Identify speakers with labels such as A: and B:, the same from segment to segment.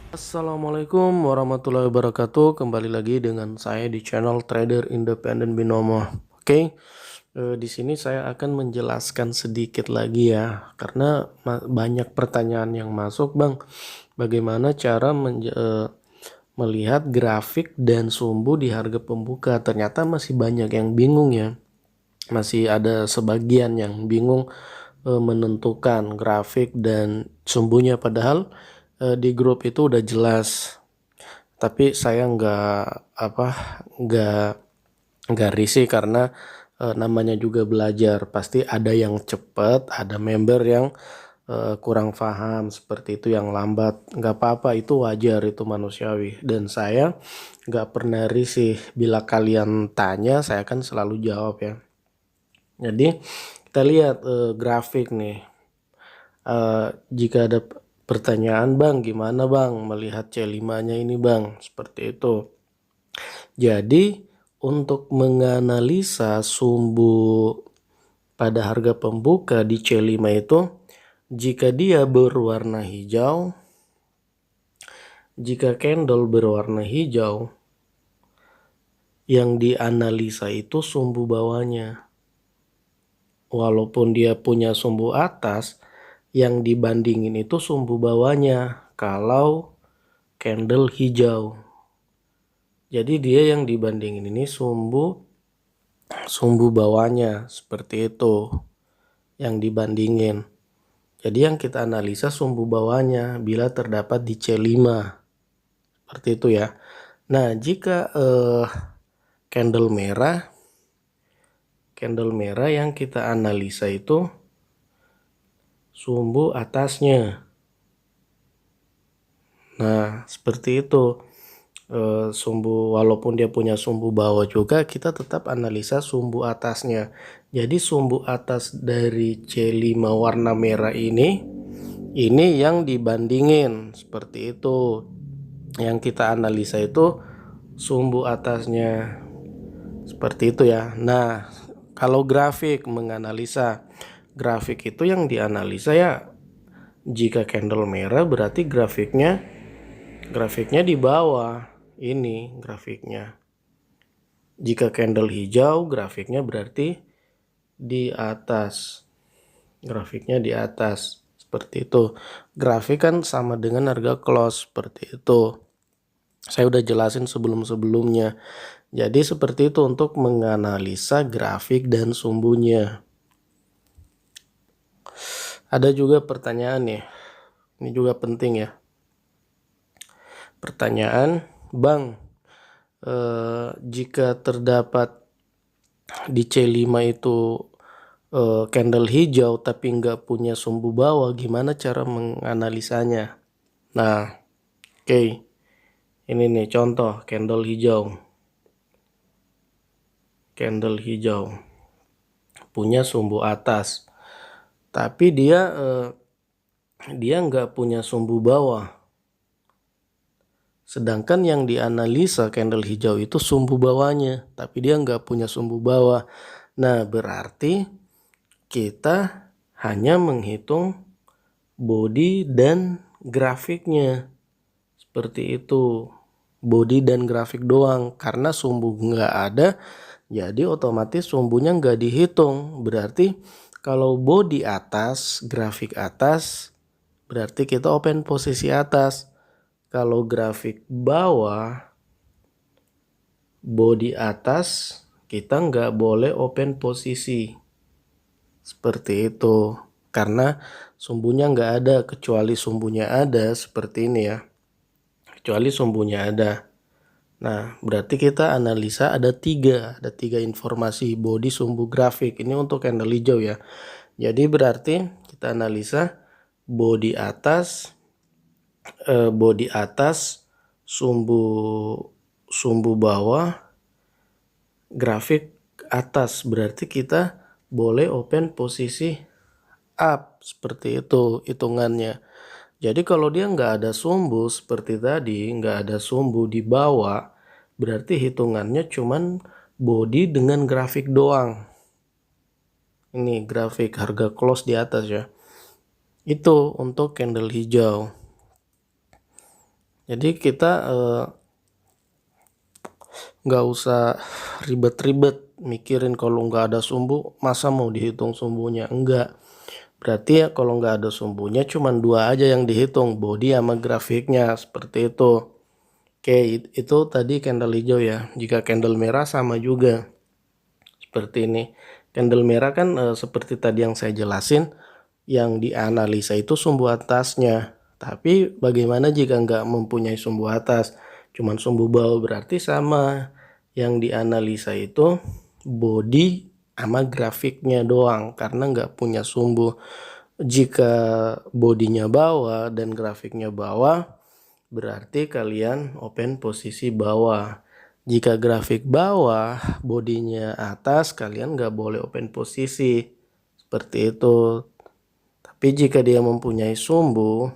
A: Assalamualaikum warahmatullahi wabarakatuh. Kembali lagi dengan saya di channel Trader Independen Binomo. Oke, di sini saya akan menjelaskan sedikit lagi ya, karena banyak pertanyaan yang masuk, Bang. Bagaimana cara melihat grafik dan sumbu di harga pembuka? Ternyata masih banyak yang bingung ya. Masih ada sebagian yang bingung menentukan grafik dan sumbunya, padahal di grup itu udah jelas. Tapi saya nggak risih karena namanya juga belajar, pasti ada yang cepat, ada member yang kurang paham seperti itu, yang lambat. Nggak apa-apa, itu wajar, itu manusiawi, dan saya nggak pernah risih. Bila kalian tanya, saya akan selalu jawab ya. Jadi kita lihat grafik nih. Jika ada pertanyaan, Bang, gimana Bang melihat C5-nya ini Bang? Seperti itu. Jadi untuk menganalisa sumbu pada harga pembuka di C5 itu, jika dia berwarna hijau, jika candle berwarna hijau, yang dianalisa itu sumbu bawahnya. Walaupun dia punya sumbu atas, yang dibandingin itu sumbu bawahnya kalau candle hijau. Jadi dia yang dibandingin ini sumbu bawahnya, seperti itu yang dibandingin. Jadi yang kita analisa sumbu bawahnya bila terdapat di C5, seperti itu ya. Nah, jika candle merah yang kita analisa itu sumbu atasnya. Nah, seperti itu. Sumbu, walaupun dia punya sumbu bawah juga, kita tetap analisa sumbu atasnya. Jadi sumbu atas dari C5 warna merah ini yang dibandingin, seperti itu. Yang kita analisa itu sumbu atasnya, seperti itu ya. Nah, kalau grafik, menganalisa grafik itu yang dianalisa ya, jika candle merah berarti grafiknya di bawah. Ini grafiknya. Jika candle hijau, grafiknya berarti di atas. Grafiknya di atas, seperti itu. Grafik kan sama dengan harga close, seperti itu. Saya udah jelasin sebelum-sebelumnya. Jadi seperti itu untuk menganalisa grafik dan sumbunya. Ada juga pertanyaan nih. Ini juga penting ya. Pertanyaan, Bang, jika terdapat di C5 itu candle hijau tapi nggak punya sumbu bawah, gimana cara menganalisanya? Nah, oke. Ini nih contoh candle hijau. Candle hijau punya sumbu atas, tapi dia nggak punya sumbu bawah. Sedangkan yang dianalisa candle hijau itu sumbu bawahnya, tapi dia nggak punya sumbu bawah. Nah, berarti kita hanya menghitung body dan grafiknya. Seperti itu. Body dan grafik doang. Karena sumbu nggak ada, jadi otomatis sumbunya nggak dihitung. Berarti kalau body atas, grafik atas, berarti kita open posisi atas. Kalau grafik bawah, body atas, kita nggak boleh open posisi. Seperti itu. Karena sumbunya nggak ada, kecuali sumbunya ada, seperti ini ya. Kecuali sumbunya ada. Nah, berarti kita analisa ada tiga informasi: body, sumbu, grafik. Ini untuk candle hijau ya. Jadi berarti kita analisa body atas, sumbu bawah, grafik atas. Berarti kita boleh open posisi up, seperti itu hitungannya. Jadi kalau dia nggak ada sumbu seperti tadi, nggak ada sumbu di bawah, berarti hitungannya cuman body dengan grafik doang. Ini grafik harga close di atas ya. Itu untuk candle hijau. Jadi kita nggak usah ribet-ribet mikirin kalau nggak ada sumbu masa mau dihitung sumbunya, enggak. Berarti ya kalau nggak ada sumbunya cuman dua aja yang dihitung, body sama grafiknya, seperti itu. Oke, itu tadi candle hijau ya. Jika candle merah sama juga seperti ini. Candle merah kan seperti tadi yang saya jelasin, yang dianalisa itu sumbu atasnya. Tapi bagaimana jika nggak mempunyai sumbu atas, cuman sumbu bawah, berarti sama. Yang dianalisa itu body sama grafiknya doang karena nggak punya sumbu. Jika bodinya bawah dan grafiknya bawah, berarti kalian open posisi bawah. Jika grafik bawah, bodinya atas, kalian nggak boleh open posisi. Seperti itu. Tapi jika dia mempunyai sumbu,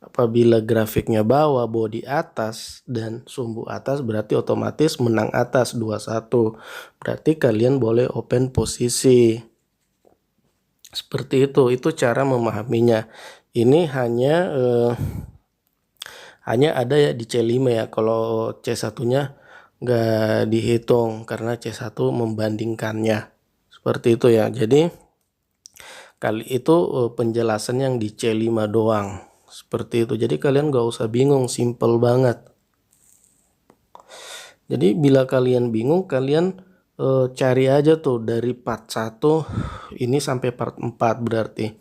A: apabila grafiknya bawah, bodi atas, dan sumbu atas, berarti otomatis menang atas 21. Berarti kalian boleh open posisi. Seperti itu cara memahaminya. Ini hanya ada ya di C5 ya. Kalau C1-nya nggak dihitung karena C1 membandingkannya. Seperti itu ya. Jadi kali itu penjelasan yang di C5 doang. Seperti itu. Jadi kalian nggak usah bingung, simple banget. Jadi bila kalian bingung, kalian cari aja tuh dari part 1 ini sampai part 4 berarti.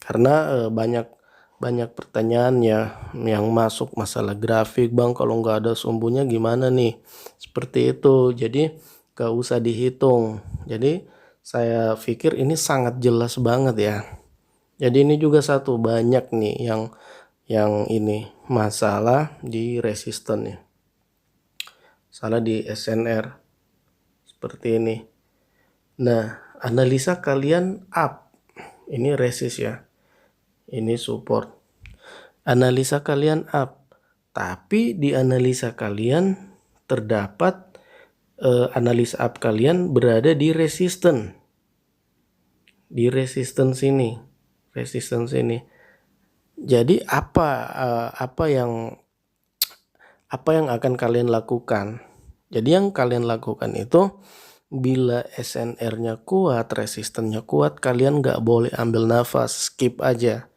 A: Karena banyak pertanyaan ya yang masuk masalah grafik, Bang, kalau nggak ada sumbunya gimana nih? Seperti itu. Jadi nggak usah dihitung. Jadi saya pikir ini sangat jelas banget ya. Jadi ini juga satu banyak nih yang ini masalah di resisten ya. Salah di SNR seperti ini. Nah, analisa kalian up. Ini resist ya. Ini support. Analisa kalian up. Tapi di analisa kalian terdapat analisa up kalian berada di resisten. Di resisten sini. Resisten sini. Jadi apa yang akan kalian lakukan? Jadi yang kalian lakukan itu bila SNR-nya kuat, resistennya kuat, kalian nggak boleh ambil nafas, skip aja.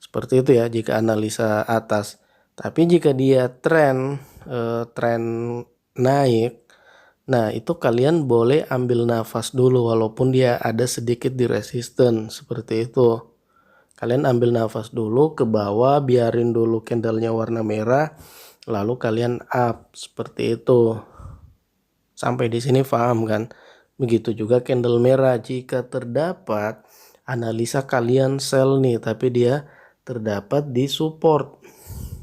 A: Seperti itu ya jika analisa atas. Tapi jika dia tren naik, nah itu kalian boleh ambil nafas dulu walaupun dia ada sedikit di resisten, seperti itu. Kalian ambil nafas dulu ke bawah, biarin dulu candlenya warna merah, lalu kalian up, seperti itu. Sampai di sini paham kan? Begitu juga candle merah, jika terdapat analisa kalian sell nih, tapi dia terdapat di support.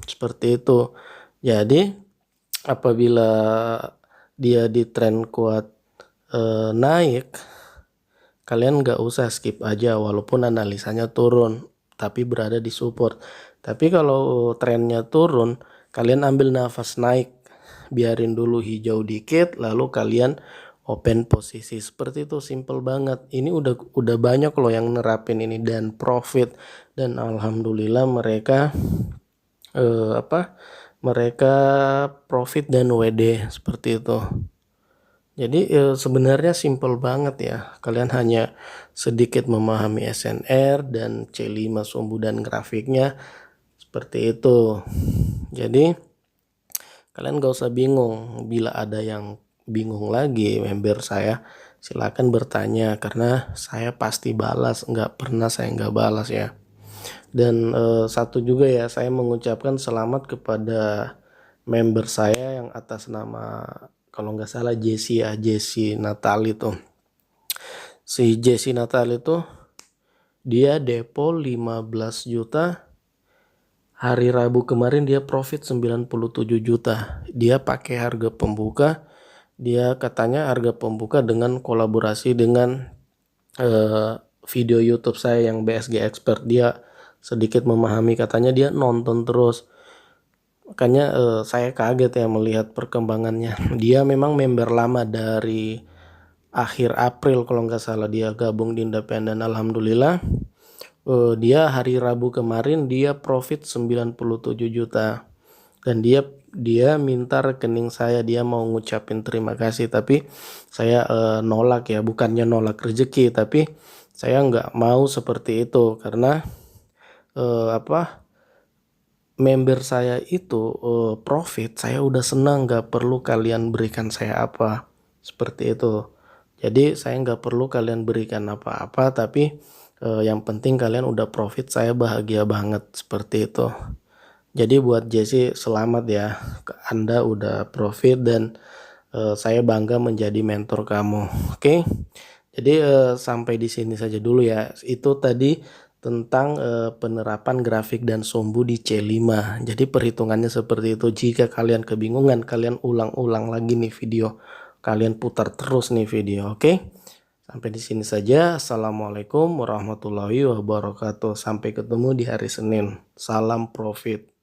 A: Seperti itu. Jadi apabila dia di trend kuat naik, kalian nggak usah skip aja walaupun analisanya turun tapi berada di support. Tapi kalau trennya turun, kalian ambil nafas naik, biarin dulu hijau dikit lalu kalian open posisi. Seperti itu, simple banget. Ini udah banyak loh yang nerapin ini dan profit, dan alhamdulillah mereka mereka profit dan WD, seperti itu. Jadi sebenarnya simple banget ya. Kalian hanya sedikit memahami SNR dan C5 sumbu dan grafiknya, seperti itu. Jadi kalian gak usah bingung. Bila ada yang bingung lagi member saya, silakan bertanya karena saya pasti balas. Nggak pernah saya nggak balas ya. Dan satu juga ya, saya mengucapkan selamat kepada member saya yang atas nama, kalau nggak salah Jesse ya, Jesse Natal itu. Si Jesse Natal itu dia depo 15 juta. Hari Rabu kemarin dia profit 97 juta. Dia pakai harga pembuka. Dia katanya harga pembuka dengan kolaborasi dengan video YouTube saya yang BSG Expert. Dia sedikit memahami, katanya dia nonton terus. Makanya saya kaget ya melihat perkembangannya. Dia memang member lama dari akhir April kalau nggak salah dia gabung di independen. Alhamdulillah dia hari Rabu kemarin dia profit 97 juta. Dan dia minta rekening saya, dia mau ngucapin terima kasih, tapi saya nolak ya, bukannya nolak rezeki, tapi saya nggak mau seperti itu karena member saya itu profit, saya udah senang, nggak perlu kalian berikan saya apa, seperti itu. Jadi saya nggak perlu kalian berikan apa-apa, tapi yang penting kalian udah profit, saya bahagia banget, seperti itu. Jadi buat Jesse selamat ya, Anda udah profit dan saya bangga menjadi mentor kamu. Oke. Jadi sampai di sini saja dulu ya. Itu tadi tentang penerapan grafik dan sumbu di C5. Jadi perhitungannya seperti itu. Jika kalian kebingungan, kalian ulang-ulang lagi nih video. Kalian putar terus nih video, oke? Sampai di sini saja. Assalamualaikum warahmatullahi wabarakatuh. Sampai ketemu di hari Senin. Salam profit.